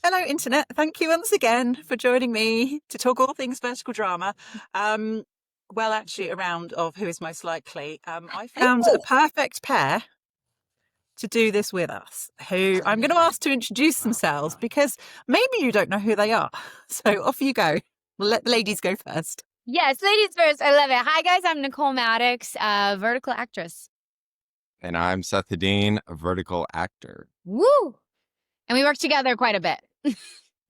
Hello, Internet. Thank you once again for joining me to talk all things vertical drama. Well, actually, a round of who is most likely. I found a perfect pair to do this with us, who I'm going to ask to introduce themselves because maybe you don't know who they are. So off you go. We'll let the ladies go first. Yes, ladies first. I love it. Hi, guys. I'm Nicole Mattox, vertical actress. And I'm Seth Edeen, a vertical actor. Woo! And we work together quite a bit.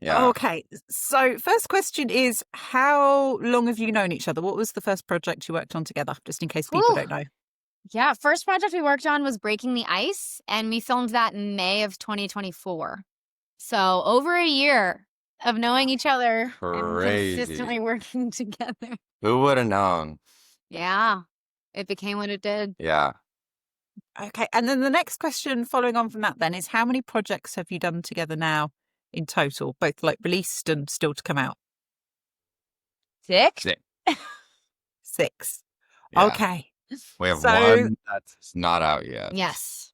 Yeah. Okay. So first question is, how long have you known each other? What was the first project you worked on together, just in case people don't know? Yeah, first project we worked on was Breaking the Ice, and we filmed that in May of 2024. So over a year of knowing each other Crazy. and consistently working together. Who would have known? Yeah, it became what it did. Yeah. Okay. And then the next question following on from that then is, how many projects have you done together now in total, both like released and still to come out? 6? 6. Yeah. Okay. We have So- one that's not out yet. Yes.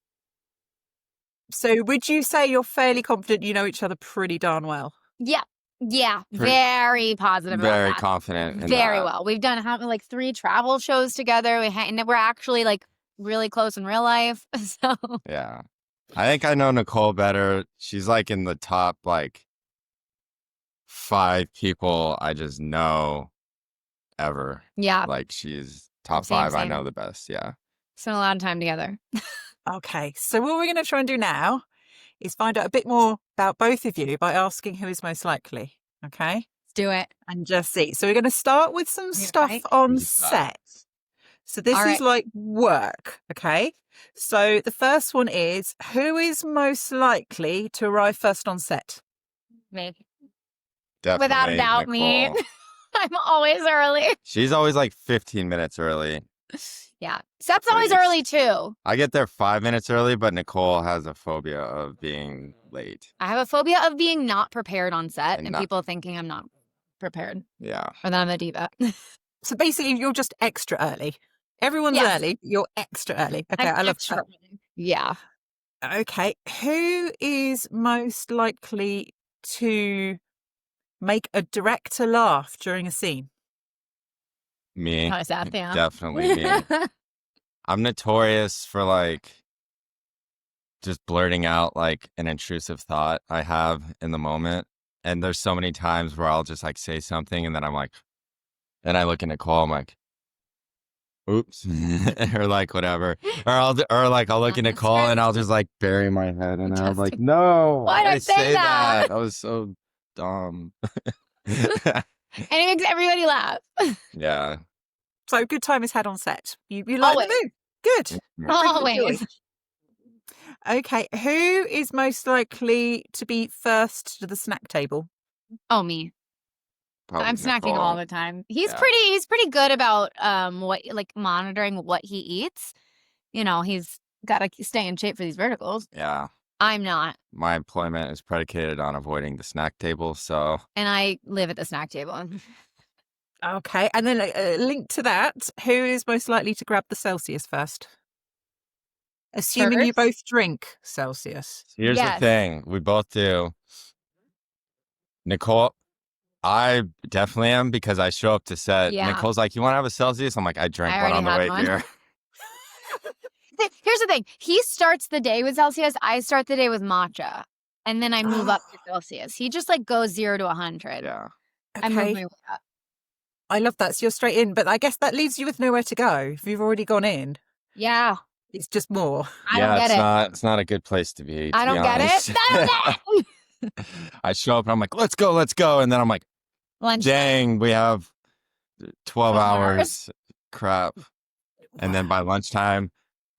So would you say you're fairly confident you know each other pretty darn well? Yeah. Yeah. Pretty- Very positive about Very that. confident in Very that. well. We've done like 3 travel shows together. And we're actually like really close in real life. So Yeah. I think I know Nicole better. She's like in the top like 5 people I just know ever. yeah, Like she's top Same, 5 I same. know the best. Yeah. spent a lot of time together. Okay. So what we're going to try and do now is find out a bit more about both of you by asking who is most likely. Okay. Let's do it. And just see. So we're going to start with some Yeah, stuff right. on Who's that? set. So this All is right. like work. Okay. So the first one is, who is most likely to arrive first on set? Me. Definitely Without a doubt, me. Nicole. I'm always early. She's always like 15 minutes early. Yeah. Seth's always Please. early too. I get there 5 minutes early, but Nicole has a phobia of being late. I have a phobia of being not prepared on set And and not- people thinking I'm not prepared Yeah. or that I'm a diva. So basically, you're just extra early. Everyone's Yes. early. You're extra early. Okay, I'm I love extra that. early. Yeah. Okay, who is most likely to make a director laugh during a scene? Me. Oh, Seth, yeah. Definitely me. I'm notorious for like just blurting out like an intrusive thought I have in the moment. And there's so many times where I'll just like say something and then I'm like, then I look at Nicole, I'm like, oops, or like whatever. Or I'll look at Nicole and I'll just like bury my head and I'm like, no, Why'd I say that? That was so dumb. And it makes everybody laugh. Yeah. So good time is had on set. You like Always. the move. Good. Bring the joy. Always. Okay, who is most likely to be first to the snack table? Oh, me. Probably I'm snacking Nicole. all the time. He's Yeah. pretty good about what like monitoring what he eats. You know, he's got to stay in shape for these verticals. Yeah. I'm not, My employment is predicated on avoiding the snack table, so and I live at the snack table. Okay, and then linked to that, who is most likely to grab the Celsius first? Assuming you First? both drink Celsius. here's Yes. the thing. We both do. Nicole, I definitely am because I show up to set. Yeah. Nicole's like, you want to have a Celsius? I'm like, I drank I one on already the way had one. here. Here's the thing. He starts the day with Celsius. I start the day with matcha, and then I move up to Celsius. He just like goes 0 to 100. Yeah. I move Okay, my way up. I love that. So you're straight in, but I guess that leaves you with nowhere to go. If you've already gone in, Yeah. it's just more. I don't get it. It's not a good place to be. I to be don't get honest. it. I don't get it. I show up and I'm like, let's go. And then I'm like, Lunch. dang, we have 12 hours. hours. Crap. And then by lunchtime,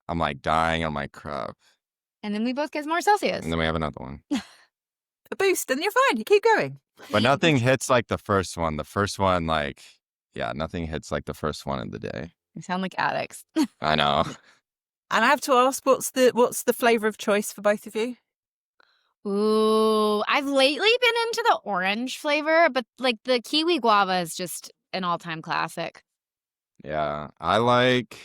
I'm like dying. I'm like, crap. And then we both get more Celsius. And then we have another one. A boost, and you're fine. You keep going. But nothing hits like the first one. The first one, like, yeah, nothing hits like the first one in the day. We sound like addicts. I know. And I have to ask, what's the flavor of choice for both of you? Ooh, I've lately been into the orange flavor, but like the kiwi guava is just an all-time classic. Yeah. I like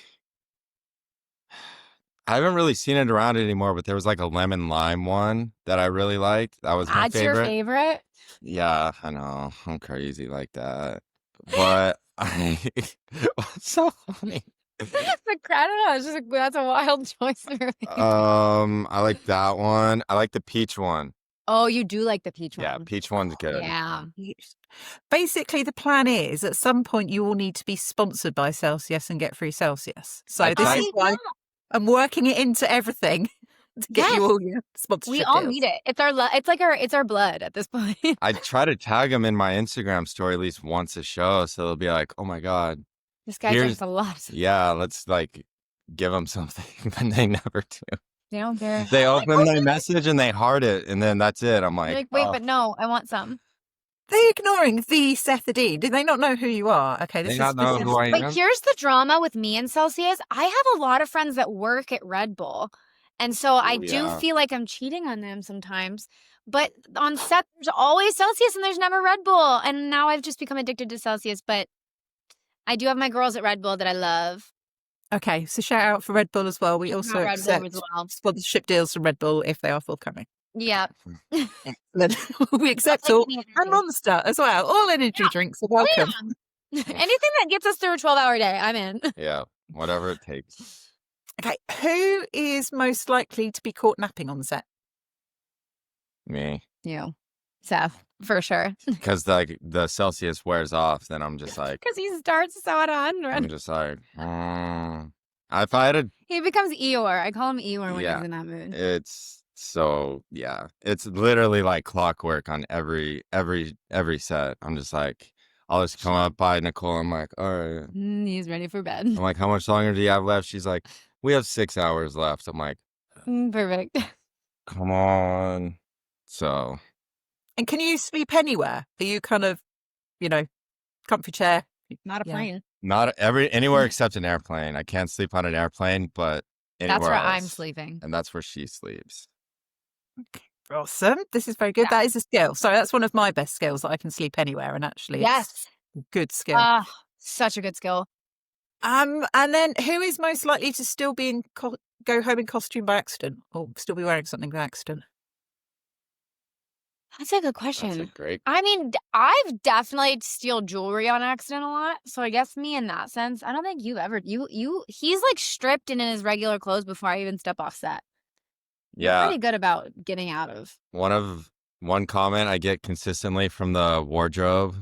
I haven't really seen it around anymore, but there was like a lemon lime one that I really liked. That was my That's your favorite. favorite? Yeah, I know. I'm crazy like that. But what's so funny? The crowd, I don't know. It's just like, that's a wild choice for me. I like that one. I like the peach one. Oh, you do like the peach Yeah, one. peach one's good. Yeah. Basically, the plan is at some point you all need to be sponsored by Celsius and get free Celsius. So I this tried- is why I'm working it into everything to get you Yes. all your sponsorship We all deals. need it. It's our blood at this point. I try to tag them in my Instagram story at least once a show, so they'll be like, "Oh my god, This guy drinks a lot. yeah, let's like give them something," but they never do. They don't care. They open my message and they heart it, and then that's it. I'm You're like, like, wait, oh. but no, I want some. They're ignoring the Seth Edeen. Do they not know who you are? Okay, this They is not know who I But am. here's the drama with me and Celsius. I have a lot of friends that work at Red Bull. And so I do yeah. feel like I'm cheating on them sometimes. But on set, there's always Celsius and there's never Red Bull. And now I've just become addicted to Celsius. But I do have my girls at Red Bull that I love. Okay, so shout out for Red Bull as well. We Shout also out Red Bull accept as well. sponsorship deals from Red Bull if they are forthcoming. Yeah. We accept like all, any and energy. Monster as well. All energy drinks are welcome. Anything that gets us through a 12-hour day, I'm in. Yeah, whatever it takes. Okay, who is most likely to be caught napping on set? Me, You. Seth, for sure. because like the Celsius wears off, then I'm just like, Because he starts so at 100. I'm just like, if I had a, He becomes Eeyore. I call him Eeyore when Yeah. he's in that mood. it's so yeah, it's literally like clockwork on every set. I'm just like, I'll just come up by Nicole. I'm like, all right. He's ready for bed. I'm like, how much longer do you have left? She's like, we have 6 hours left. I'm like, Perfect. come on. So And can you sleep anywhere? Are you kind of, comfy chair? Not a Yeah. plane. not anywhere except an airplane. I can't sleep on an airplane, but anywhere That's where I'm else. sleeping. And that's where she sleeps. Awesome. This is very good. Yeah. That is a skill. So that's one of my best skills, that I can sleep anywhere, and actually it's Yes. a good skill. Such a good skill. And then who is most likely to still be in go home in costume by accident, or still be wearing something by accident? That's a good That's question. a great. I mean, I've definitely steal jewelry on accident a lot. So I guess me in that sense, I don't think you've ever he's like stripped and in his regular clothes before I even step off set. Yeah. Pretty good about getting out of. One comment I get consistently from the wardrobe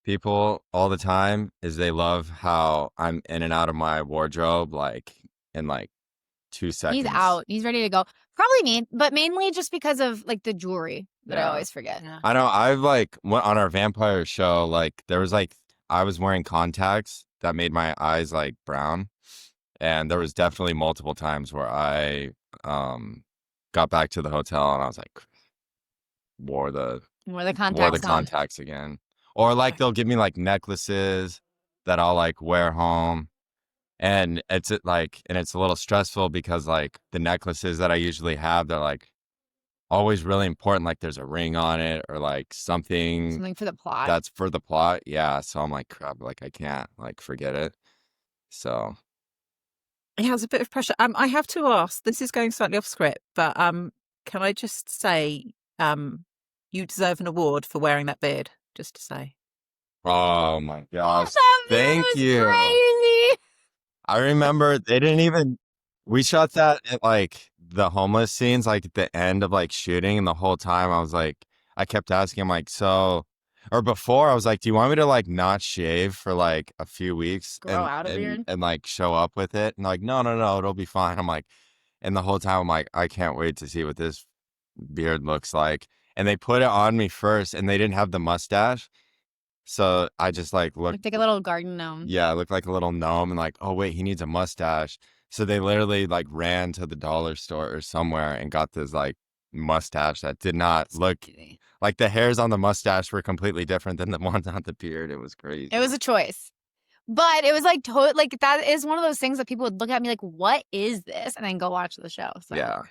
people all the time is they love how I'm in and out of my wardrobe like in like 2 seconds. He's out. He's ready to go. Probably me, but mainly just because of like the jewelry that I Yeah. always forget. I know I've like went on our vampire show, like there was like I was wearing contacts that made my eyes like brown. And there was definitely multiple times where I got back to the hotel and I was like wore the contacts again. Or like they'll give me like necklaces that I'll like wear home. And it's like it's a little stressful because like the necklaces that I usually have, they're like always really important, like there's a ring on it or like something for the plot. that's for the plot. Yeah. So I'm like, crap, like I can't like forget it. So It has a bit of pressure. I have to ask, this is going slightly off script, but can I just say you deserve an award for wearing that beard, just to say. oh my gosh. That Thank was you. Crazy. I remember we shot that at like the homeless scenes, like at the end of like shooting. And the whole time I was like, I kept asking him like, or before I was like, do you want me to like not shave for like a few weeks Grow out a beard? and like show up with it? And like, no, it'll be fine. I'm like, and the whole time I'm like, I can't wait to see what this beard looks like. And they put it on me first and they didn't have the mustache. So I just like looked Like a little garden gnome. Yeah, I looked like a little gnome and like, oh wait, he needs a mustache. So they literally like ran to the dollar store or somewhere and got this like mustache that did not look like the hairs on the mustache were completely different than the ones on the beard. It was crazy. It was a choice. But it was like like that is one of those things that people would look at me like, what is this? And then go watch the show. So. Yeah.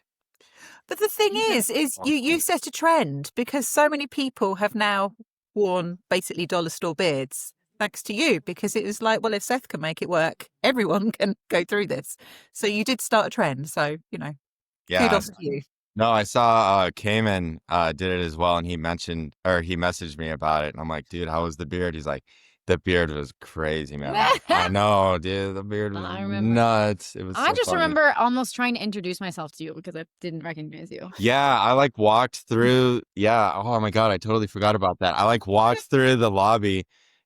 But the thing is you set a trend because so many people have now worn basically dollar store beards. thanks to you, because it was like, well, if Seth can make it work, everyone can go through this. So you did start a trend. So, Yeah. kudos to you. No, I saw Cayman did it as well, and he messaged me about it, and I'm like, dude, how was the beard? He's like, the beard was crazy, man. I know, dude, the beard was nuts. It was. I so just funny. remember almost trying to introduce myself to you because I didn't recognize you. Yeah, I like walked through. Yeah, oh my God, I totally forgot about that. I like walked through the lobby,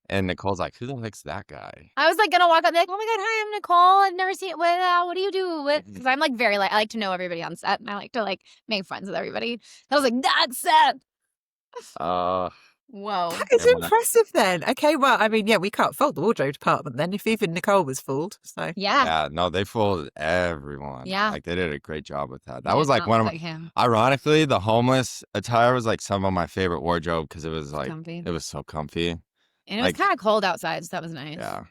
and Nicole's like, who the heck's that guy? I was like gonna walk up and be like, oh my God, hi, I'm Nicole. I've never seen it. What do you do? Because I'm like I like to know everybody on set, and I like to like make friends with everybody. I was like, that's Seth. Whoa. That is impressive then. Okay, well, I mean, yeah, we can't fault the wardrobe department then if even Nicole was fooled. So Yeah. No, they fooled everyone. Yeah. Like they did a great job with that. That was like one of him. Ironically, the homeless attire was like some of my favorite wardrobe because it was like Comfy. it was so comfy. And it was kind of cold outside, so that was nice. Yeah.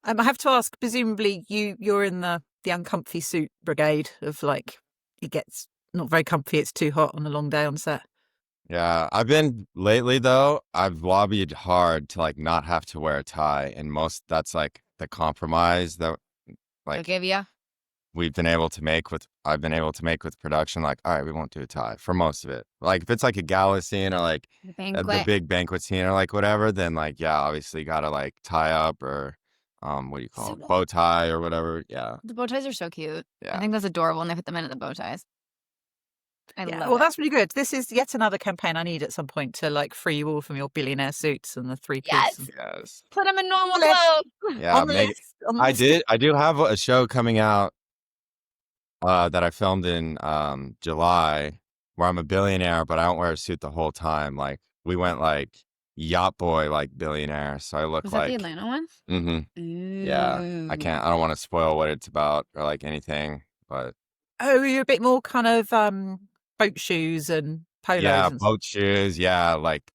I have to ask, presumably you're in the uncomfy suit brigade of like it gets not very comfy, it's too hot on a long day on set. Yeah, I've been lately though. I've lobbied hard to like not have to wear a tie, and that's like the compromise that like give you. I've been able to make with production. Like, all right, we won't do a tie for most of it. Like if it's like a gala scene or like the big banquet scene or like whatever, then like yeah, obviously got to like tie up or what do you call it, bow tie or whatever. Yeah, the bow ties are so cute. Yeah, I think that's adorable, and they put them in at the bow ties. I love well, it. that's really good. This is yet another campaign I need at some point to like free you all from your billionaire suits and the 3-piece. Yes. Put them in normal clothes. Yeah, I do have a show coming out that I filmed in July where I'm a billionaire, but I don't wear a suit the whole time. Like we went like yacht boy, like billionaire. So I look Was like that the Atlanta one? Mm-hmm. Yeah, I don't want to spoil what it's about or like anything, but. Oh, you're a bit more kind of boat shoes and polos. Yeah, boat shoes. Yeah, like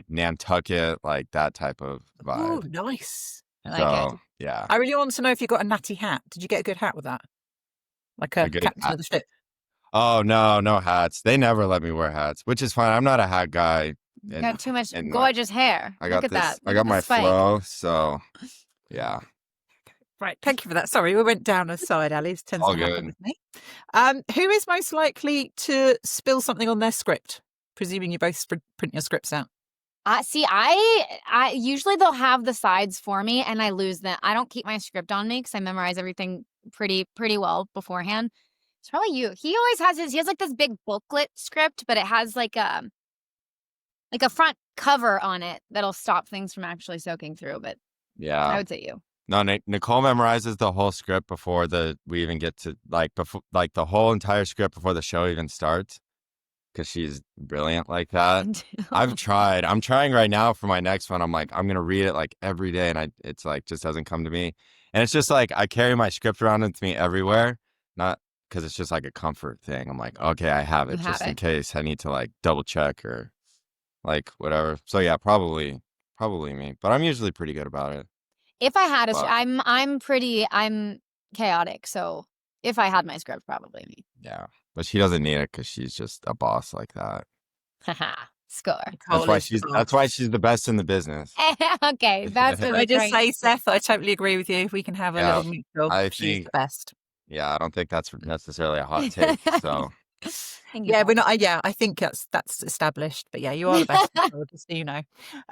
Nantucket, like that type of vibe. Oh, nice. I like it. Yeah. I really want to know if you got a natty hat. Did you get a good hat with that? Like a captain of the ship? Oh, no hats. They never let me wear hats, which is fine. I'm not a hat guy. You got too much gorgeous hair. Look at that. I got my flow, so yeah. Right, thank you for that. Sorry, we went down a side alley. This tends to happen with me. Who is most likely to spill something on their script? Presuming you both print your scripts out. See, I usually they'll have the sides for me, and I lose them. I don't keep my script on me because I memorize everything pretty well beforehand. It's probably you. He always has he has like this big booklet script, but it has like a front cover on it that'll stop things from actually soaking through. But yeah, I would say you. No, Nicole memorizes the whole script before we even get to like the whole entire script before the show even starts, because she's brilliant like that. I've tried. I'm trying right now for my next one. I'm like, I'm gonna read it like every day, and it's like just doesn't come to me. And it's just like I carry my script around with me everywhere, not because it's just like a comfort thing. I'm like, okay, I have it just in case I need to like double check or like whatever. So yeah, probably me, but I'm usually pretty good about it. If I had I'm chaotic, so if I had my script, probably me. Yeah, but she doesn't need it because she's just a boss like that. Haha, score. That's why she's the best in the business. Okay, that's what I just say, Seth. I totally agree with you. We can have a little mutual. She's the best. Yeah, I don't think that's necessarily a hot take. So. Yeah, we're not. Yeah, I think that's established. But yeah, you are the best. Just so you know.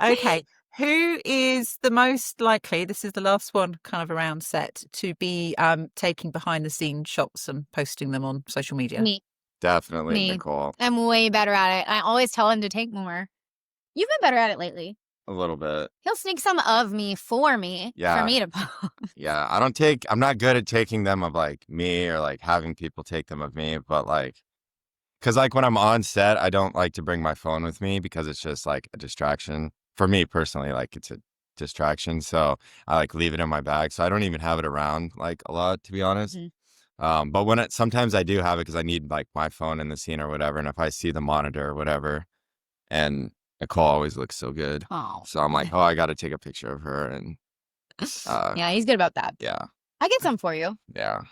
Okay. Who is the most likely, this is the last one kind of around set, to be taking behind the scenes shots and posting them on social media? Me. Definitely, Nicole. I'm way better at it. I always tell him to take more. You've been better at it lately. A little bit. He'll sneak some of me for me for me to post. Yeah, I'm not good at taking them of like me or like having people take them of me, but like, because like when I'm on set, I don't like to bring my phone with me because it's just like a distraction. For me personally, like it's a distraction. So I like leave it in my bag. So I don't even have it around like a lot, to be honest. Mm-hmm. But sometimes I do have it because I need like my phone in the scene or whatever. And if I see the monitor or whatever, and Nicole always looks so good. Oh. So I'm like, I got to take a picture of her. And yeah, he's good about that. Yeah. I get some for you. Yeah.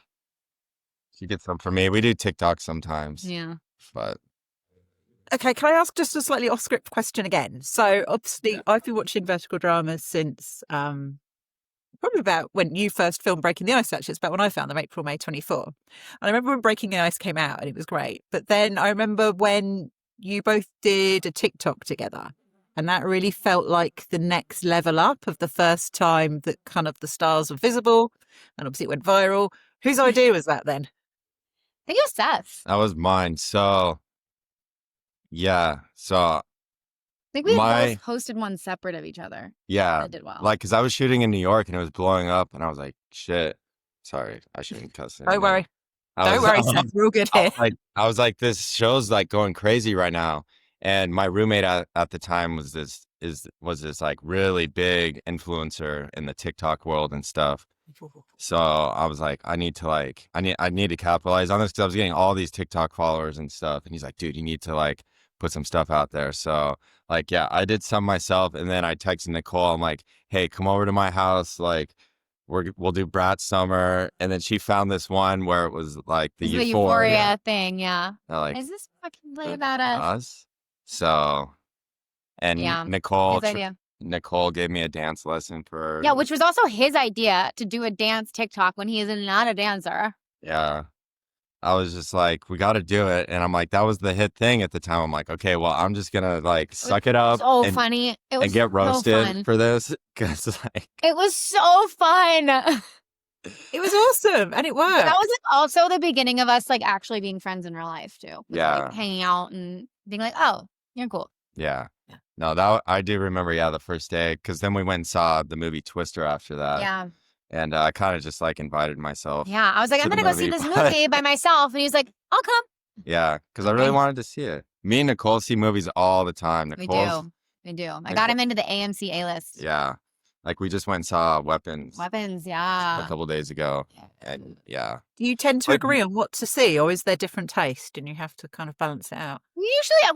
She gets some for me. We do TikTok sometimes. Yeah. But Okay, can I ask just a slightly off-script question again? So obviously, I've been watching vertical dramas since probably about when you first filmed Breaking the Ice. Actually, it's about when I found them, April, May 24. And I remember when Breaking the Ice came out, and it was great. But then I remember when you both did a TikTok together, and that really felt like the next level up of the first time that kind of the stars were visible, and obviously it went viral. Whose idea was that then? I think it was Seth. That was mine. So, yeah. So, I think we my, both hosted one separate of each other. yeah. That did well. Like, because I was shooting in New York and it was blowing up, and I was like, shit. Sorry, I shouldn't cuss. Don't worry. I Don't was, worry, Seth. We're all good here. I was like, this show's like going crazy right now. And my roommate at the time was this like really big influencer in the TikTok world and stuff. So I was like, I need to capitalize on this because I was getting all these TikTok followers and stuff. And he's like, dude, you need to like put some stuff out there. So like, yeah, I did some myself, and then I texted Nicole. I'm like, hey, come over to my house. Like, we'll do Brat Summer. And then she found this one where it was like the Euphoria thing. Yeah. Like, is this fucking play about us? So, and Yeah, Nicole, his idea. Nicole gave me a dance lesson for. Yeah, which was also his idea to do a dance TikTok when he is not a dancer. Yeah. I was just like, we got to do it. And I'm like, that was the hit thing at the time. I'm like, okay, well, I'm just going to like suck it up. So funny. It was and get roasted so for this. Cause like, it was so fun. It was awesome, and it worked. That was like also the beginning of us like actually being friends in real life too. Yeah. Like, hanging out and being like, oh, you're cool. Yeah. No, that I do remember. Yeah, the first day, because then we went and saw the movie Twister after that. Yeah. And I kind of just like invited myself. Yeah, I was like, I'm gonna go see this movie by myself, and he's like, I'll come. Yeah, because I really wanted to see it. Me and Nicole see movies all the time. We do. I got him into the AMC A-list. Yeah, like we just went and saw Weapons. Yeah. A couple days ago, and yeah. Do you tend to agree on what to see, or is there different taste, and you have to kind of balance it out?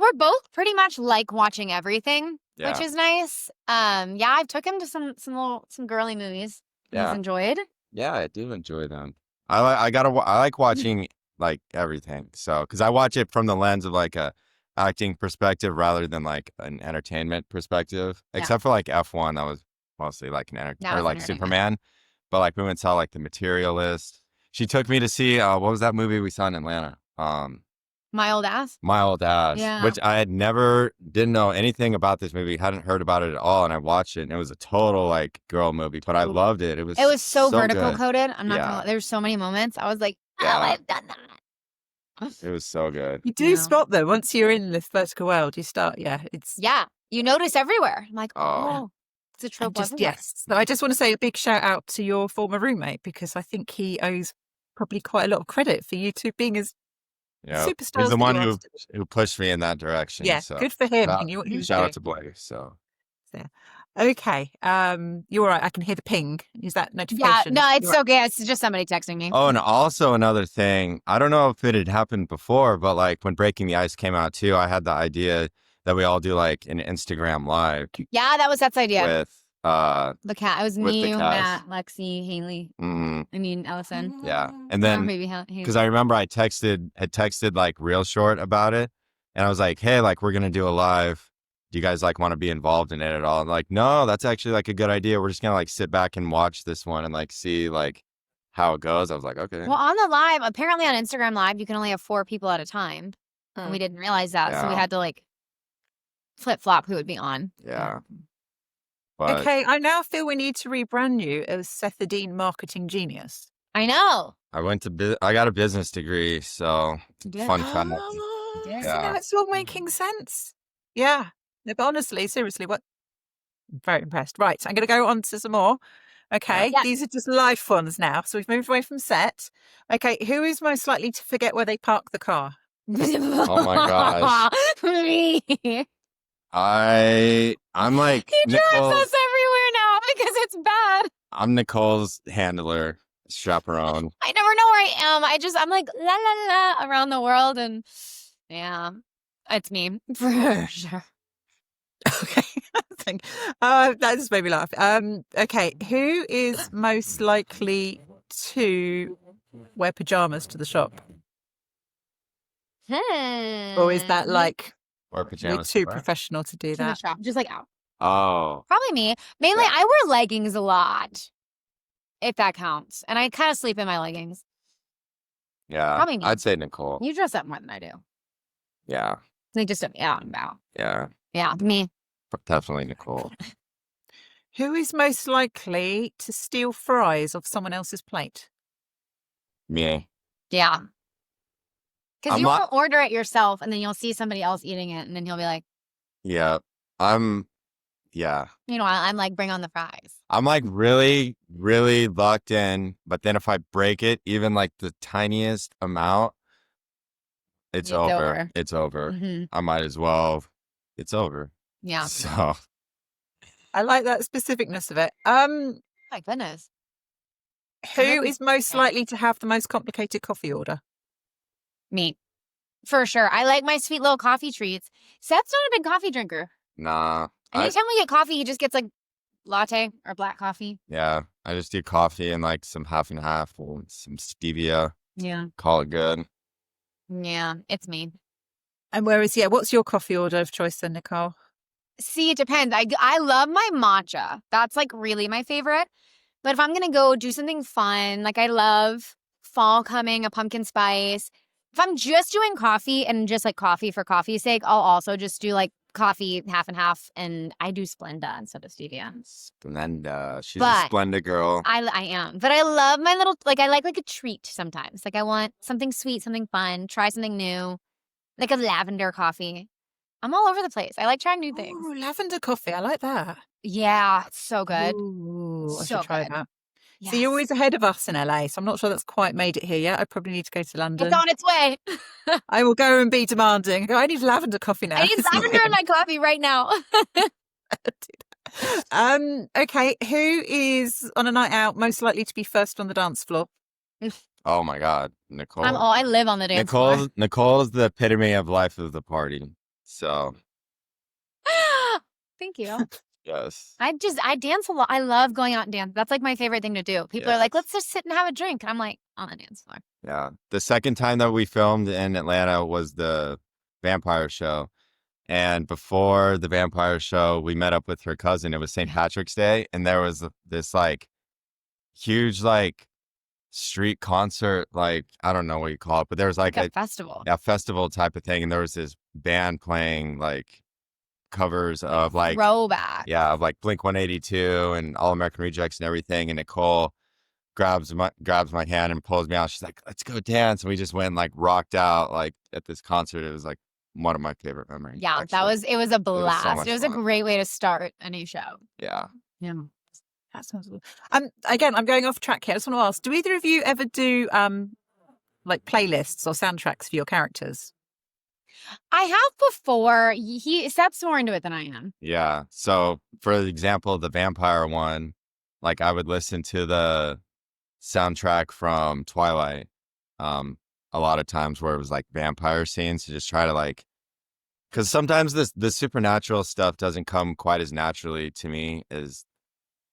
We're both pretty much like watching everything, which is nice. Yeah, I took him to some girly movies. Yeah. He's enjoyed. Yeah, I do enjoy them. I like watching like everything. So, because I watch it from the lens of like a acting perspective rather than like an entertainment perspective. Except for like F1, that was mostly like or like Superman. But like we went and saw like The Materialist. She took me to see what was that movie we saw in Atlanta? My Old Ass. My Old Ass, Yeah. which I didn't know anything about this movie, hadn't heard about it at all, and I watched it, and it was a total like girl movie, but I loved it. It was so vertical good. coded. I'm not gonna. There's so many moments. I was like, oh, I've done that. It was so good. You do spot though, once you're in this vertical world, you start. You notice everywhere. I'm like, oh, it's a trope. Yes. So I just want to say a big shout out to your former roommate, because I think he owes probably quite a lot of credit for you two being as superstars. He's the one who pushed me in that direction. Yeah, so. good for him. Shout out to Blake. So. Okay. You're all right. I can hear the ping. Is that notification? Yeah, no, it's okay. It's just somebody texting me. Oh, and also another thing. I don't know if it had happened before, but like when Breaking the Ice came out too, I had the idea that we all do like an Instagram live. Yeah, that was Seth's idea. With the cat. It was me, Matt, Lexi, Haley. Ellison. Yeah, and then because I remember I had texted like real short about it, and I was like, hey, like we're gonna do a live. Do you guys like want to be involved in it at all? And like, no, that's actually like a good idea. We're just gonna like sit back and watch this one and like see like how it goes. I was like, okay. Well, on the live, apparently on Instagram Live, you can only have 4 people at a time, and we didn't realize that, so we had to like flip flop who would be on. Yeah. But, okay, I now feel we need to rebrand you as Seth Edeen Marketing Genius. I know. I got a business degree, so fun fact. Yeah, it's all making sense. Yeah. No, but honestly, seriously, I'm very impressed. Right, I'm going to go on to some more. Okay, these are just life ones now. So we've moved away from set. Okay, who is most likely to forget where they park the car? Oh my gosh. Me. I'm like he drives us everywhere now because it's bad. I'm Nicole's handler, chaperone. I never know where I am. I'm like la la la around the world, and yeah, it's me for sure. Okay, that just made me laugh. Okay, who is most likely to wear pajamas to the shop? Or is that like Or We're pajamas. too professional to do Too much that. shop. Just like out. Oh. Probably me. Mainly, Yeah. I wear leggings a lot, if that counts. And I kind of sleep in my leggings. Yeah. Probably me. I'd say Nicole. You dress up more than I do. Yeah. Like just out and about. Yeah. Yeah, me. Definitely Nicole. Who is most likely to steal fries off someone else's plate? Me. Yeah. Because I'm you not- won't order it yourself, and then you'll see somebody else eating it, and then he'll be like, Yeah. Yeah. I'm like, bring on the fries. I'm like really, really locked in. But then if I break it, even like the tiniest amount, it's over. It's over. Mm-hmm. I might as well. It's over. Yeah. So I like that specificness of it. My goodness. Who is most likely to have the most complicated coffee order? Me. For sure. I like my sweet little coffee treats. Seth's not a big coffee drinker. nah. Anytime we get coffee, he just gets like latte or black coffee. Yeah. I just do coffee and like some half and half or some stevia. Yeah. Call it good. Yeah, it's me. And what's your coffee order of choice then, Nicole? See, it depends. I love my matcha. That's like really my favorite. But if I'm going to go do something fun, like I love fall coming, a pumpkin spice. If I'm just doing coffee and just like coffee for coffee's sake, I'll also just do like coffee half and half. And I do Splenda instead of stevia. Splenda. She's But a Splenda girl. I am. But I love my little, like I like a treat sometimes. Like I want something sweet, something fun, try something new, like a lavender coffee. I'm all over the place. I like trying new things. Oh, lavender coffee. I like that. Yeah, it's so good. Ooh, I So should try good. that. Yes. So you're always ahead of us in LA, so I'm not sure that's quite made it here yet. I probably need to go to London. It's on its way. I will go and be demanding. I need lavender coffee now. I need lavender in my coffee right now. Okay, who is on a night out most likely to be first on the dance floor? Oh my God. Nicole. I live on the dance floor. Nicole's the epitome of life of the party. So Thank you. yes. I dance a lot. I love going out and dance. That's like my favorite thing to do. People are like, let's just sit and have a drink. And I'm like, on the dance floor. Yeah. The second time that we filmed in Atlanta was the vampire show. And before the vampire show, we met up with her cousin. It was St. Patrick's Day. And there was this like huge like street concert, like I don't know what you call it, but there was like a festival. A festival type of thing. And there was this band playing like covers of like throwback. Yeah, of like Blink 182 and All American Rejects and everything. And Nicole grabs my hand and pulls me out. She's like, let's go dance. And we just went and like rocked out like at this concert. It was like one of my favorite memories. Yeah, actually. it was a blast. It was a great way to start a new show. Yeah. Yeah. That sounds good. Again, I'm going off track here. I just want to ask, do either of you ever do like playlists or soundtracks for your characters? I have before. Seth's more into it than I am. Yeah. So for example, the vampire one, like I would listen to the soundtrack from Twilight a lot of times where it was like vampire scenes to just try to like, because sometimes the supernatural stuff doesn't come quite as naturally to me as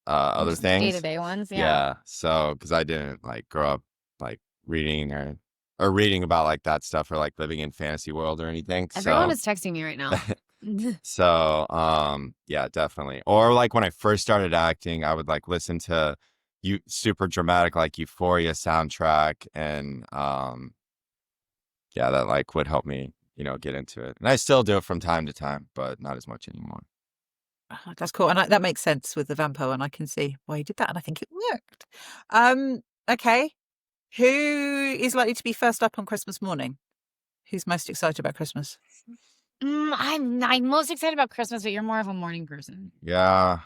other things. Day-to-day ones. Yeah. So because I didn't like grow up like reading or reading about like that stuff or like living in fantasy world or anything. Everyone is texting me right now. So yeah, definitely. Or like when I first started acting, I would like listen to super dramatic like Euphoria soundtrack and yeah, that like would help me, get into it. And I still do it from time to time, but not as much anymore. That's cool. And that makes sense with the vampire, and I can see why you did that. And I think it worked. Okay. Who is likely to be first up on Christmas morning? Who's most excited about Christmas? I'm most excited about Christmas, but you're more of a morning person. Yeah.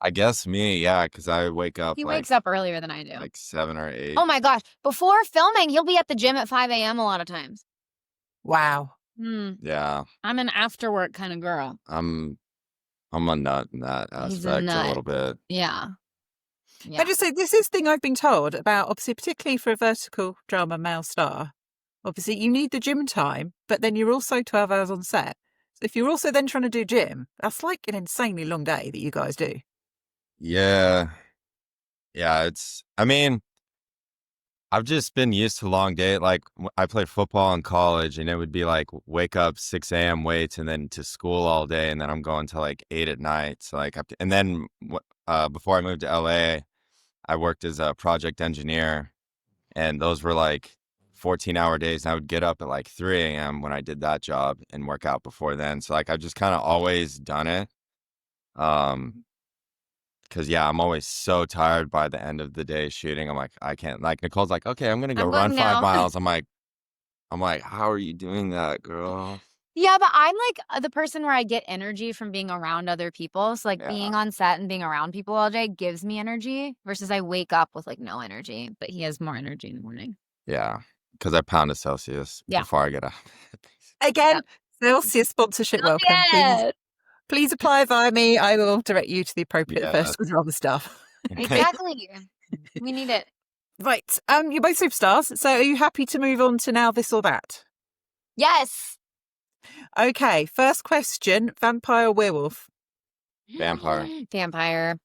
I guess me, yeah, because I wake up. He wakes up earlier than I do. Like 7 or 8. Oh my gosh. Before filming, he'll be at the gym at 5 a.m. a lot of times. Wow. Yeah. I'm an after work kind of girl. I'm a nut in that aspect a little bit. Yeah. I just say this is the thing I've been told about, obviously, particularly for a vertical drama male star. Obviously, you need the gym time, but then you're also 12 hours on set. So if you're also then trying to do gym, that's like an insanely long day that you guys do. Yeah. Yeah, I mean, I've just been used to long day. Like I played football in college, and it would be like wake up 6 a.m. weights, and then to school all day, and then I'm going to like 8 at night. So like, and then before I moved to LA, I worked as a project engineer, and those were like 14-hour days. And I would get up at like 3 a.m. when I did that job and work out before then. So like I've just kind of always done it. Because yeah, I'm always so tired by the end of the day shooting. I'm like, I can't. Like Nicole's like, okay, I'm gonna go I'm run going 5 now. miles. I'm like, how are you doing that, girl? Yeah, but I'm like the person where I get energy from being around other people. So like Yeah. being on set and being around people all day gives me energy versus I wake up with like no energy, but he has more energy in the morning. Yeah, because I pound a Celsius Yeah. before I get up. Again, Yep. Celsius sponsorship Not welcome. yet. Please apply via me. I will direct you to the appropriate Yeah. vertical drama stuff. Exactly. We need it. Right. You're both superstars. So are you happy to move on to now this or that? Yes. Okay. First question: vampire or werewolf? Vampire. Vampire.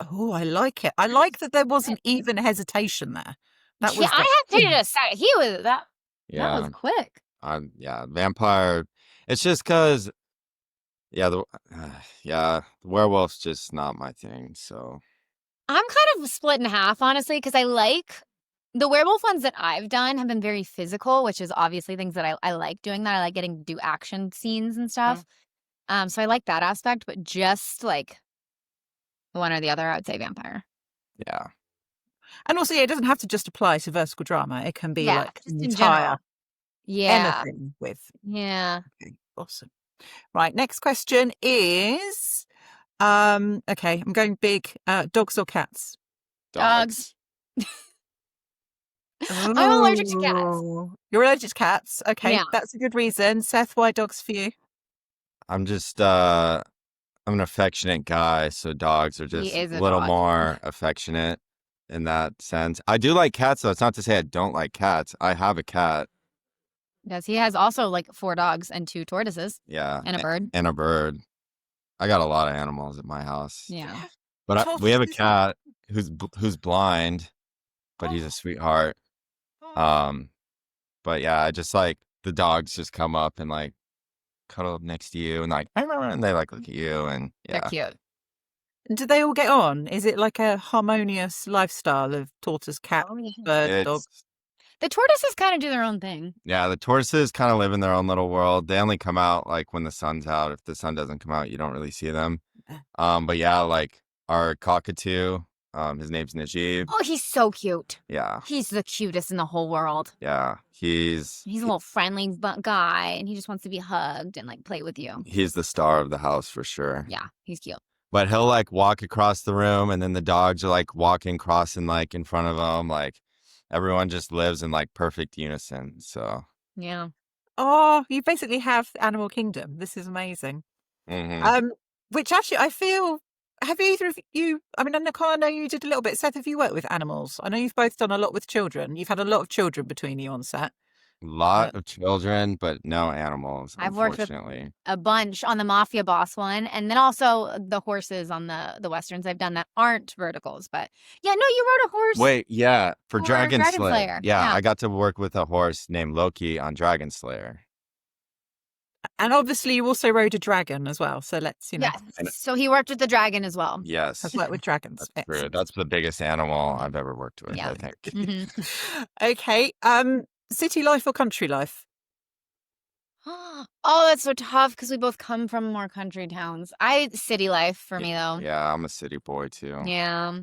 Oh, I like it. I like that there wasn't even hesitation there. That Yeah, was I have to just say he was that Yeah, was quick. yeah, vampire. It's just because, yeah, the werewolf's just not my thing. So I'm kind of split in half, honestly, because I like the werewolf ones that I've done have been very physical, which is obviously things that I like doing that. I like getting to do action scenes and stuff. So I like that aspect, but just like one or the other, I would say vampire. yeah, and also, yeah, it doesn't have to just apply to vertical drama. It can be Yeah, like just an in entire general. Yeah. anything with. Yeah. Okay, awesome. Right. Next question is, okay, I'm going big. Dogs or cats? Dogs. I'm allergic to cats. Oh, you're allergic to cats. Okay, Yeah. that's a good reason. Seth, why dogs for you? I'm just I'm an affectionate guy, so dogs are He just is a a little dog. more affectionate in that sense. I do like cats, though. It's not to say I don't like cats. I have a cat. Yes, he has also like 4 dogs and 2 tortoises Yeah, and a bird. and a bird. I got a lot of animals at my house. Yeah. But we have a cat who's blind, but he's a sweetheart. But yeah, I just like the dogs just come up and like cuddle up next to you and like and they like look at you and They're yeah. cute. Do they all get on? Is it like a harmonious lifestyle of tortoise, cat, Oh, yeah. bird, dog? It's The tortoises kind of do their own thing. yeah, the tortoises kind of live in their own little world. They only come out like when the sun's out. If the sun doesn't come out, you don't really see them. But yeah, like our cockatoo, his name's Najib. Oh, he's so cute. Yeah, He's the cutest in the whole world. yeah, He's a little friendly guy, and he just wants to be hugged and like play with you. he's the star of the house for sure. Yeah, he's cute. But he'll like walk across the room, and then the dogs are like walking, crossing like in front of him. Like everyone just lives in like perfect unison. So Yeah. Oh, you basically have Animal Kingdom. This is amazing. mhm. Which actually I feel, have either of you, I mean, Nicole, I know you did a little bit. Seth, have you worked with animals? I know you've both done a lot with children. You've had a lot of children between you on set. Lot of children, but no animals. I've worked with Unfortunately, a bunch on the Mafia Boss one, and then also the horses on the westerns I've done that aren't verticals. But yeah, no, you rode a horse. wait, yeah, for For Dragon Dragon Slayer. Slayer, Yeah, yeah. I got to work with a horse named Loki on Dragon Slayer. And obviously you also rode a dragon as well. So let's, you know, Yeah. So he worked with the dragon as well. Yes, has worked with dragons. that's true. Excellent. That's the biggest animal I've ever worked with. Yeah. I think. Mhm. Okay. City life or country life? Oh, that's so tough because we both come from more country towns. City life for me though. Yeah, I'm a city boy too. Yeah.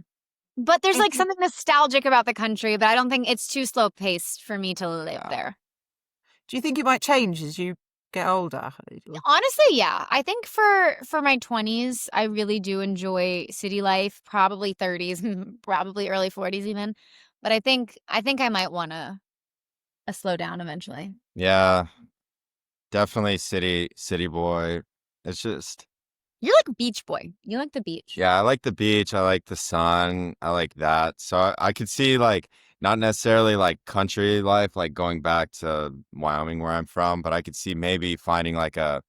But there's like something nostalgic about the country, but I don't think it's too slow paced for me to live Yeah. there. Do you think it might change as you get older? Honestly, yeah. I think for my 20s, I really do enjoy city life, probably 30s, probably early 40s even. But I think I might want to slow down eventually. Yeah, definitely city boy. It's just You're like a beach boy. You like the beach. yeah, I like the beach. I like the sun. I like that. So I could see like not necessarily like country life, like going back to Wyoming where I'm from, but I could see maybe finding like a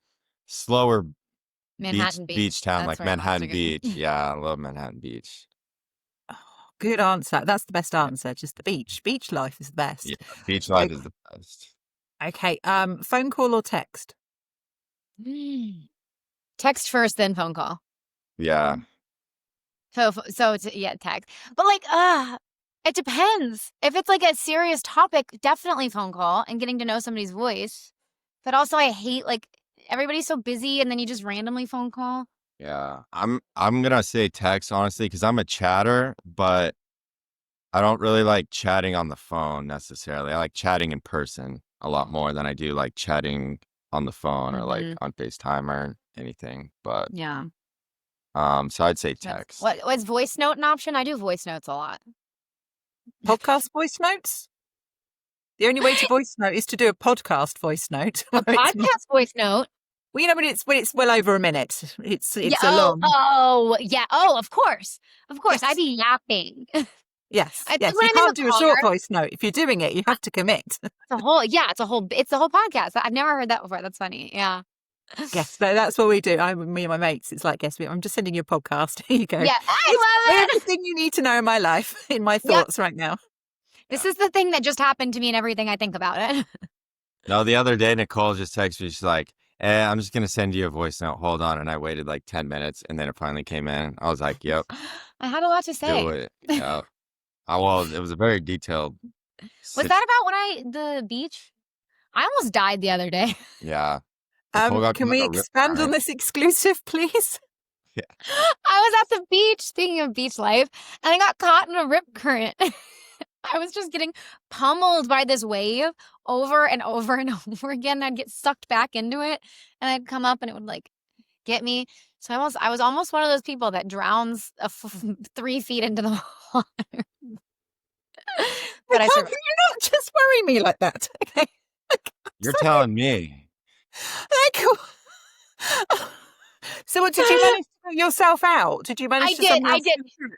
slower Manhattan beach town That's like where I'm Manhattan thinking. Beach. Yeah, I love Manhattan Beach. Oh, Good answer. That's the best answer. Just the beach. Beach life is the best. Yeah, beach life is the best. Okay. Phone call or text? Text first, then phone call. Yeah. So it's, yeah, text. But like, it depends. If it's like a serious topic, definitely phone call and getting to know somebody's voice. But also, I hate like everybody's so busy, and then you just randomly phone call. Yeah. I'm gonna say text, honestly, because I'm a chatter, but I don't really like chatting on the phone necessarily. I like chatting in person a lot more than I do like chatting on the phone or like on FaceTime or anything. But Yeah. so I'd say text. Was voice note an option? I do voice notes a lot. Podcast voice notes? The only way to voice note is to do a podcast voice note. A podcast voice note. Well, you know, when it's well over a minute. It's Yeah, a long. yeah. Oh, of course. Yes. I'd be yapping. Yes. I Yes. think when You I'm in can't the do a short car- voice note. If you're doing it, you have to commit. It's the whole podcast. I've never heard that before. That's funny. Yeah. Yes, no, that's what we do. Me and my mates. It's like, yes, I'm just sending you a podcast. Here you go. Yeah, I love it. Everything you need to know in my life, in my thoughts right now. This is the thing that just happened to me and everything I think about it. No, the other day Nicole just texted me. She's like, I'm just gonna send you a voice note. Hold on. And I waited like 10 minutes, and then it finally came in. I was like, yep, I had a lot to say. do it. Yeah. Well, it was a very detailed. Was that about the beach? I almost died the other day. Yeah. Nicole got Can like we a rip expand on current. this exclusive, please? I was at the beach, speaking of beach life, and I got caught in a rip current. I was just getting pummeled by this wave over and over and over again. I'd get sucked back into it, and I'd come up and it would like get me. So I was almost one of those people that drowns 3 feet into the water. But I survived. You're not just worry me like that. Okay. You're telling me. So what, did you manage to get yourself out? Did you manage I to did. somehow-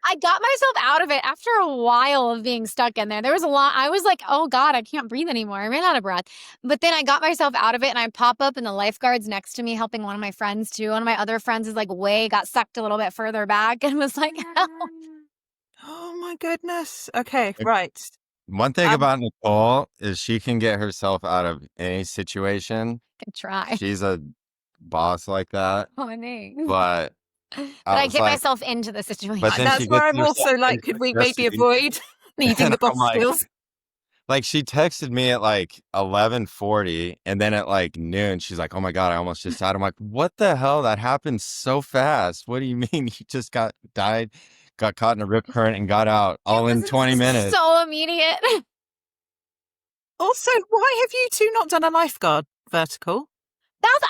I got myself out of it after a while of being stuck in there. There was a lot. I was like, oh God, I can't breathe anymore. I ran out of breath. But then I got myself out of it, and I pop up and the lifeguard's next to me helping one of my friends too. One of my other friends is like got sucked a little bit further back and was like, help. Oh my goodness. Okay, If- right. One thing about Nicole is she can get herself out of any situation. Can try. She's a boss like that. Oh, thanks. But I was get like- myself into the situation. But then That's she where gets I'm also herself like, into could the we maybe situation. avoid needing And the boss I'm like- skills? Like she texted me at like 11:40, and then at like noon, she's like, "Oh my God, I almost just died." I'm like, "What the hell? That happened so fast. What do you mean you just got caught in a rip current and got out all in 20 minutes?" So immediate. Also, why have you two not done a lifeguard vertical?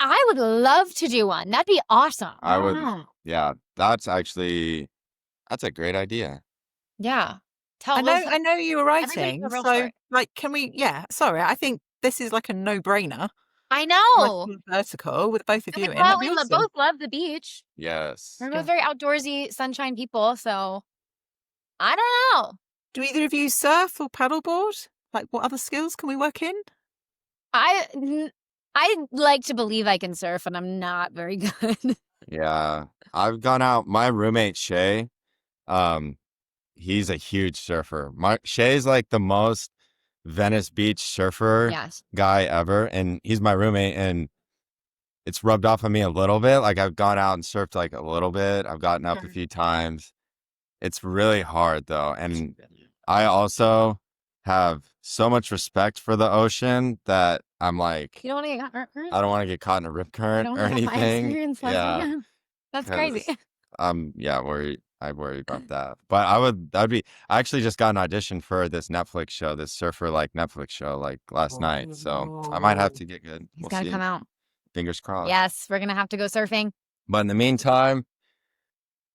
I would love to do one. That'd be awesome. I would. Yeah, that's a great idea. Yeah. I know you were everybody's writing, a real so story. like, can we? Yeah, sorry, I think this is like a no-brainer. I know. Vertical with both of you in. Well, That'd we be awesome. both love the beach. Yes. We're both very outdoorsy, sunshine people, so I don't know. Do either of you surf or paddleboard? Like, what other skills can we work in? I like to believe I can surf, and I'm not very good. Yeah, I've gone out. My roommate Shay, he's a huge surfer. Shay's like the most Venice Beach surfer Yes. guy ever, and he's my roommate, and it's rubbed off on me a little bit. Like I've gone out and surfed like a little bit. I've gotten up a few times. It's really hard though, and I also have so much respect for the ocean that I'm like, You don't want to get hurt? I don't want to get caught in a rip I current don't or wanna have my anything. experience like Yeah, that. That's 'cause crazy. I worry about that. But I actually just got an audition for this Netflix show, this surfer like Netflix show like last night. So I might have to get good. He's We'll got to see. come out. Fingers crossed. Yes, we're going to have to go surfing. But in the meantime,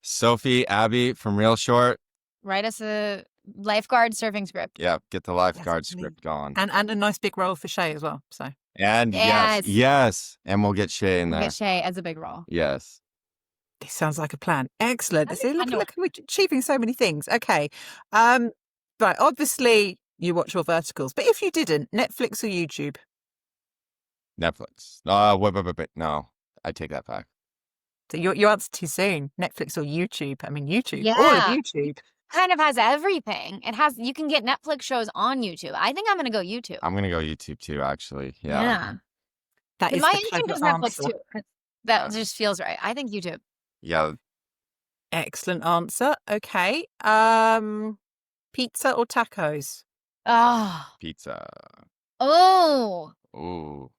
Sophie, Abby from Real Short, Write us a lifeguard surfing script. yeah, get the lifeguard Definitely. script going. And a nice big role for Shay as well. So And Yes. yes, and we'll get Shay in We'll there. get Shay as a big role. Yes. this sounds like a plan. Excellent. I See, think I look, know we're achieving so many things. Okay. Right. Obviously, you watch your verticals, but if you didn't, Netflix or YouTube? Netflix. Wait. No, I take that back. So your answer too soon. Netflix or YouTube? I mean, YouTube. All of Yeah. YouTube. kind of has everything. You can get Netflix shows on YouTube. I think I'm going to go YouTube. I'm going to go YouTube too, actually. Yeah. That is my the instinct clever was Netflix answer. too. 'Cause that just feels right. I think YouTube. Yeah. Excellent answer. Okay. Pizza or tacos? Oh. Pizza. Oh. Ooh.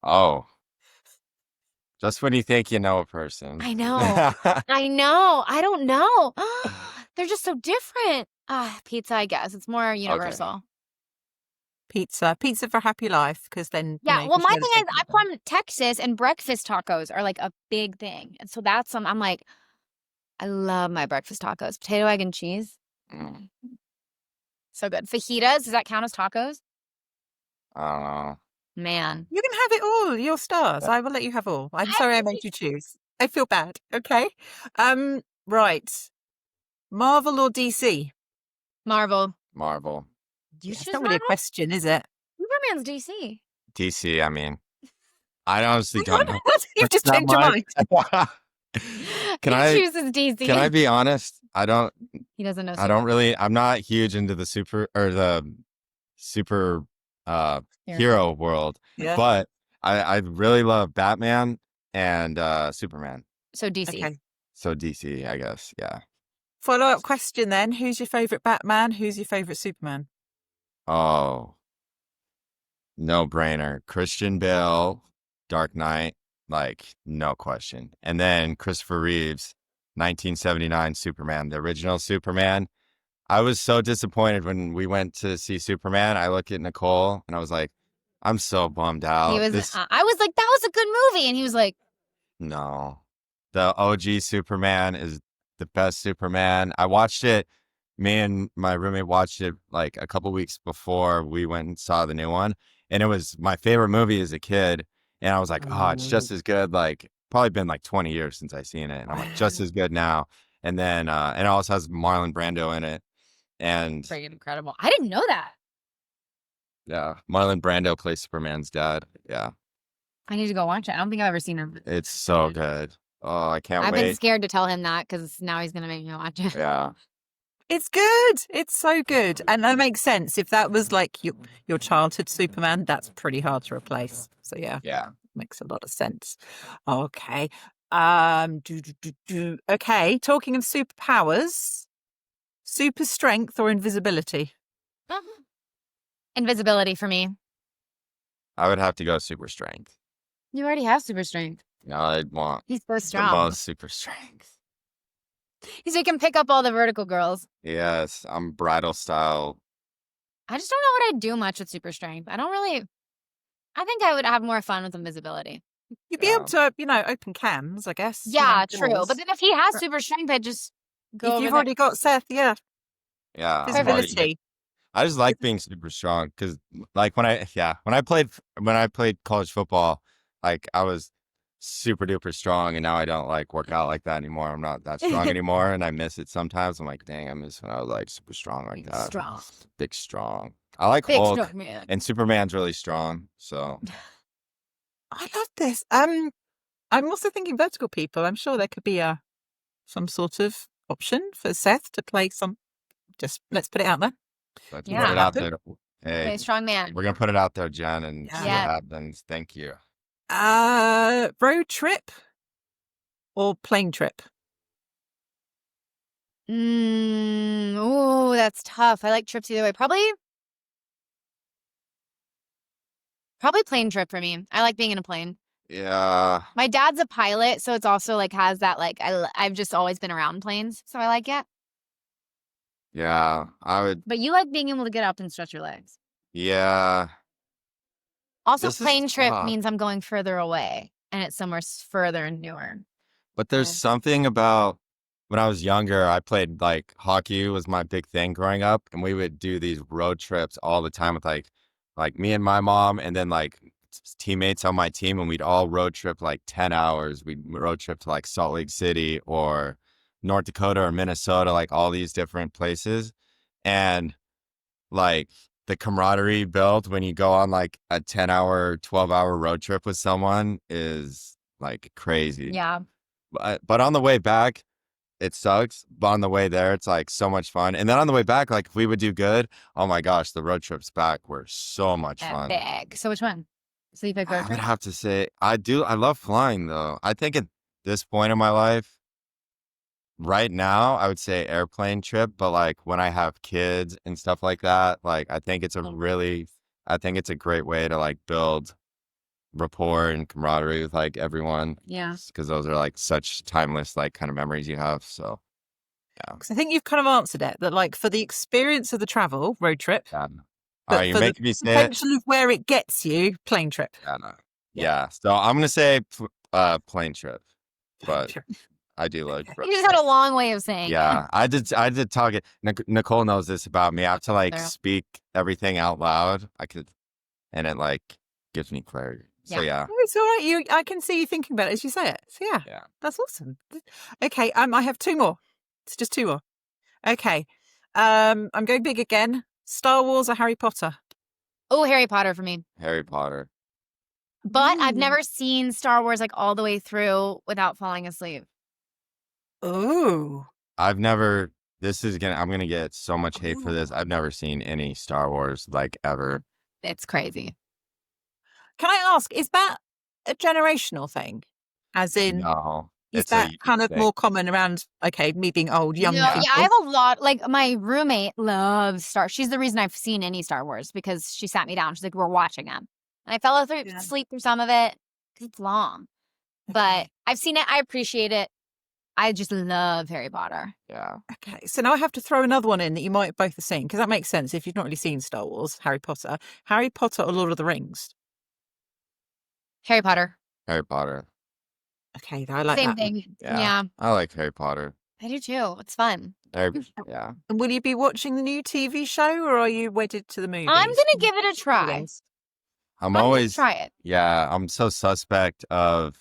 Oh. Just when you think you know a person. I know. I know. I don't know. They're just so different. Pizza, I guess. It's more universal. Pizza for happy life, because then Yeah, you well, can my share the thing is, cake I'm with them. from Texas, and breakfast tacos are like a big thing. And so that's I'm like, I love my breakfast tacos. Potato, egg, and cheese. Mm, So good. Fajitas, does that count as tacos? I don't know. Man. You can have it all. Your stars. Yeah. I will let you have all. I'm sorry I made you choose. I feel bad. Okay. Right. Marvel or DC? Marvel. Marvel. You It's choose not really a Marvel? question, is it? Superman's DC. DC, I mean. I honestly don't know. You've just That changed your mind. He chooses DC. Can I be honest? He doesn't know. I'm not huge into the super hero world, Yeah. but I really love Batman and Superman. So DC. Okay. So DC, I guess. Yeah. Follow-up question then. Who's your favorite Batman? Who's your favorite Superman? Oh, no brainer. Christian Bale, Dark Knight, like no question. And then Christopher Reeves, 1979 Superman, the original Superman. I was so disappointed when we went to see Superman. I looked at Nicole and I was like, I'm so bummed out. I was like, that was a good movie. And he was like, No, the OG Superman is the best Superman. I watched it. Me and my roommate watched it like a couple weeks before we went and saw the new one. And it was my favorite movie as a kid. And I was like, oh, it's just as good. Like, probably been like 20 years since I seen it. And I'm like, just as good now. And then, and it also has Marlon Brando in it. And freaking incredible. I didn't know that. yeah, Marlon Brando plays Superman's dad. Yeah. I need to go watch it. I don't think I've ever seen it. It's so good. Oh, I can't I've wait. been scared to tell him that because now he's going to make me watch it. Yeah. It's good. It's so good. And that makes sense. If that was like your childhood Superman, that's pretty hard to replace. So yeah. Yeah. Makes a lot of sense. Okay. Okay. Talking of superpowers, super strength or invisibility? Invisibility for me. I would have to go super strength. You already have super strength. No, I'd want He's so the strong. most super strength. So he can pick up all the vertical girls. Yes, I'm bridal style. I just don't know what I'd do much with super strength. I think I would have more fun with invisibility. You'd be able to, open cans, I guess. Yeah, true. But then if he has super strength, I'd just go. If you've already got Seth, yeah. Yeah. Visibility. I just like being super strong because, like, when I played college football, like I was super duper strong, and now I don't like work out like that anymore. I'm not that strong anymore, and I miss it sometimes. I'm like, dang, I miss when I was like super strong like that. Strong. Big strong. I like Big Hulk, strong man. and Superman's really strong. So I love this. I'm also thinking vertical people. I'm sure there could be some sort of option for Seth to play some. Just let's put it out there. let's Yeah. put it out there. Hey, Okay, strong man. we're gonna put it out there, Jen, and see what Yeah. happens. Thank you. Road trip or plane trip? Oh, that's tough. I like trips either way. Probably plane trip for me. I like being in a plane. Yeah. My dad's a pilot, so it's also like has that like I've just always been around planes, so I like it. Yeah. I would. But you like being able to get up and stretch your legs. Yeah. Also, This is plane trip tough. means I'm going further away, and it's somewhere further and newer. But there's Yeah. something about when I was younger, I played like hockey was my big thing growing up, and we would do these road trips all the time with like me and my mom, and then like teammates on my team, and we'd all road trip like 10 hours. We'd road trip to like Salt Lake City or North Dakota or Minnesota, like all these different places. And like the camaraderie built when you go on like a 10-hour, 12-hour road trip with someone is like crazy. Yeah. But on the way back, it sucks, but on the way there, it's like so much fun. And then on the way back, like if we would do good, oh my gosh, the road trips back were so much fun. Epic. So which one? So you pick road I would trip? have to say, I love flying though. I think at this point in my life, right now, I would say airplane trip, but like when I have kids and stuff like that, like I think it's a great way to like build rapport and camaraderie with like everyone. Yeah. Because those are like such timeless like kind of memories you have. So yeah. Because I think you've kind of answered it, that like for the experience of the travel, road trip, Yeah. but You're for the making me say it. potential of where it gets you, plane trip. Yeah, no. Yeah. Yeah. So I'm gonna say plane trip, but Trip. I do like road You just trip. had a long way of saying Yeah, I did talk it. Nicole knows this about me. I have to like Yeah. speak everything out loud. And it like gives me clarity. So yeah. Oh, it's all right. I can see you thinking about it as you say it. So Yeah. that's awesome. Okay, I have two more. It's just two more. Okay, I'm going big again. Star Wars or Harry Potter? Oh, Harry Potter for me. Harry Potter. But I've never seen Star Wars like all the way through without falling asleep. Oh, I'm gonna get so much hate for this. I've never seen any Star Wars like ever. It's crazy. can I ask? Is that a generational thing? As in, No. is It's a that kind of thing. more common around? Okay, me being old, young No, people. yeah, I have a lot. Like my roommate loves She's the reason I've seen any Star Wars because she sat me down. She's like, "We're watching them," and I fell asleep through some of it because it's long. But I've seen it. I appreciate it. I just love Harry Potter. Yeah. Okay, so now I have to throw another one in that you might both have seen, because that makes sense if you've not really seen Star Wars, Harry Potter or Lord of the Rings. Harry Potter. Harry Potter. Okay, I like Same that. thing. Yeah. Yeah, I like Harry Potter. I do too. It's fun. Yeah. And will you be watching the new TV show, or are you wedded to the movies? I'm gonna give it a try. I'm gonna always try it. Yeah, I'm so suspect of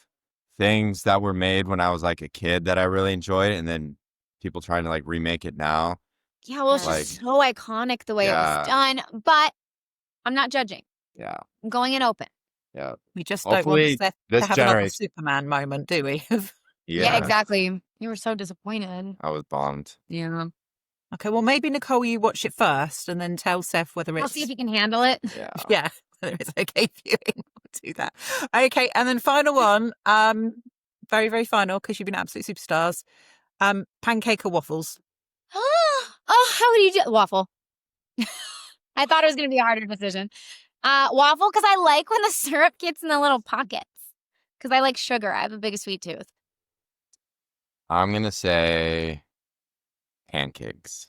things that were made when I was like a kid that I really enjoyed, and then people trying to like remake it now. Yeah, well, it's Like- just so iconic the way it Yeah. was done. But I'm not judging. Yeah. I'm going in open. Yeah. We just don't want Hopefully Seth to this have another generation- Superman moment, do we? Yeah, exactly. You were so disappointed. I was bummed. Yeah. Okay, well, maybe, Nicole, you watch it first and then tell Seth whether it's... I'll see if you can handle it. Yeah. Yeah, whether it's okay viewing. We'll do that. Okay, and then final one, very, very final, because you've been absolute superstars. Pancake or waffles? Oh, how would you do waffle? I thought it was going to be a harder decision. Waffle, because I like when the syrup gets in the little pockets. Because I like sugar. I have a big sweet tooth. I'm gonna say pancakes.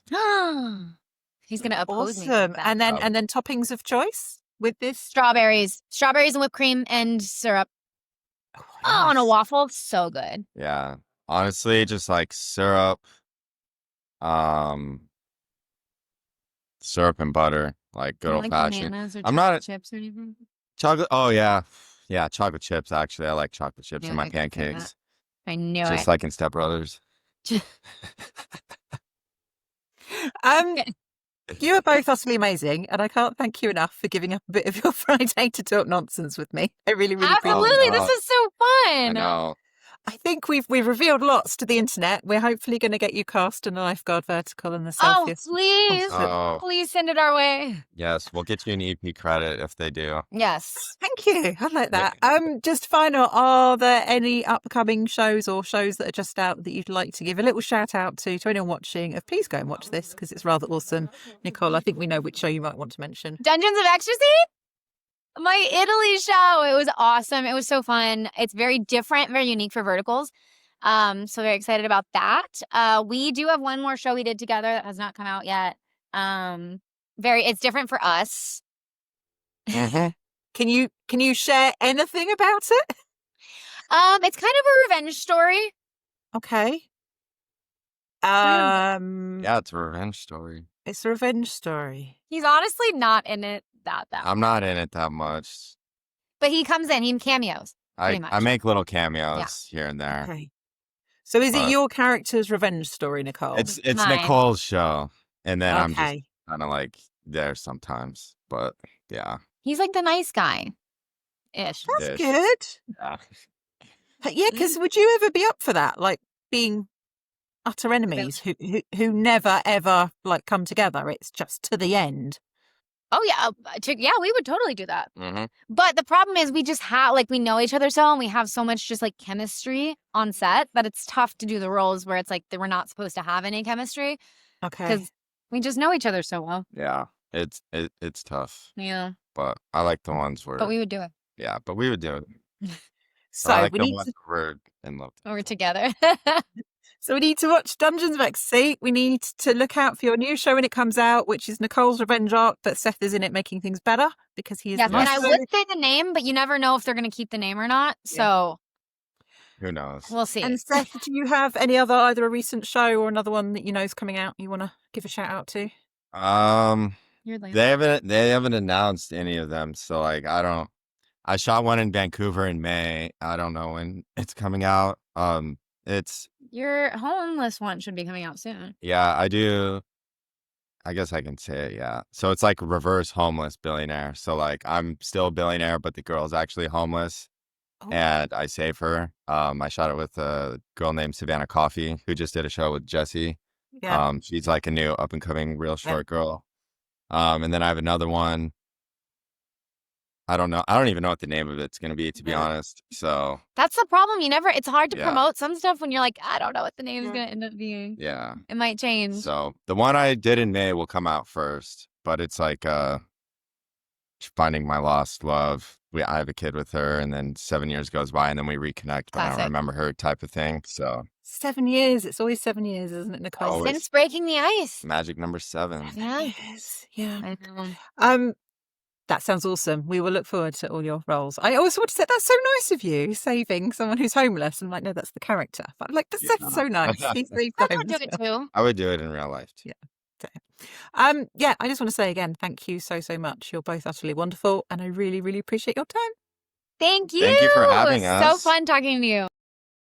He's going to oppose me. Awesome. with that. And then toppings of choice with this? Strawberries and whipped cream and syrup. Oh, On a yes. waffle, so good. Yeah. Honestly, just like syrup and butter, like good old fashioned. Bananas or I'm not a- chocolate chips or anything. Chocolate. Oh yeah. Yeah, chocolate chips actually. I like chocolate chips Yeah, in my I can see that. pancakes. I knew Just it. like in Step Brothers. You are both utterly amazing, and I can't thank you enough for giving up a bit of your Friday to talk nonsense with me. I really, really appreciate it. Absolutely. no. This is so I fun. know. I think we've revealed lots to the internet. We're hopefully going to get you cast in a lifeguard vertical in the Oh, Southeast. please. Oh, Please send it our way. yes. We'll get you an EP credit if they do. Yes. Thank you. I like that. Just final, are there any upcoming shows or shows that are just out that you'd like to give a little shout out to anyone watching? Please go and watch this because it's rather awesome. Nicole, I think we know which show you might want to mention. Dungeons of Ecstasy? My Italy show. It was awesome. It was so fun. It's very different, very unique for verticals. So very excited about that. We do have one more show we did together that has not come out yet. It's different for us. Can you share anything about it? It's kind of a revenge story. Okay. Yeah, it's a revenge story. It's a revenge story. He's honestly not in it that I'm not in it that much. But he comes in, he cameos. I Pretty much. make little cameos here and there. Okay. So is it But- your character's revenge story, Nicole? It's Mine. Nicole's show, and then I'm just okay. kind of like there sometimes. But yeah, He's like the nice guy. Ish. That's Ish. good. yeah. Yeah, because would you ever be up for that? Like being utter enemies who never ever like come together. It's just to the end. Oh yeah, we would totally do that. Mm-hmm. But the problem is we just have we know each other so, and we have so much just like chemistry on set that it's tough to do the roles where it's like we're not supposed to have any chemistry. Okay. Because we just know each other so well. Yeah, it's tough. Yeah. But I like the ones where. But we would do it. Yeah, but we would do it. So I like we the need ones to. where we're in love. We're together. So we need to watch Dungeons of Ecstasy. We need to look out for your new show when it comes out, which is Nicole's Revenge Arc, but Seth is in it making things better because he is. Yes, the and I master. would say the name, but you never know if they're going to keep the name or not. So Who knows? we'll see. And Seth, do you have any other, either a recent show or another one that you know is coming out you want to give a shout out to? You're They haven't announced any of them, so like I shot one in Vancouver in May. I don't know when it's coming out. It's Your homeless one should be coming out soon. yeah, I do. I guess I can say it, yeah. So it's like reverse homeless billionaire. So like I'm still a billionaire, but the girl's actually homeless. Oh. And I save her. I shot it with a girl named Savannah Coffey, who just did a show with Jesse. Yeah. She's like a new up and coming real short girl. And then I have another one. I don't know. I don't even know what the name of it's going to be, to be honest. So That's the problem. It's hard to Yeah. promote some stuff when you're like, I don't know what the name's going to end up being. yeah. It might change. So the one I did in May will come out first, but it's like finding my lost love. I have a kid with her, and then 7 years goes by, and then we reconnect, but I Classic. don't remember her type of thing. So 7 years. It's always 7 years, isn't it, Nicole? Always. Since breaking the ice. magic number 7. Yeah. Yes. Yeah. I know. That sounds awesome. We will look forward to all your roles. I always want to say that's so nice of you, saving someone who's homeless. I'm like, no, that's the character. But I'm like, that's so nice. He saved I the would do homeless. it too. I would do it in real life too. Yeah, I just want to say again, thank you so much. You're both utterly wonderful, and I really, really appreciate your time. Thank you. Thank you for having So us. fun talking to you.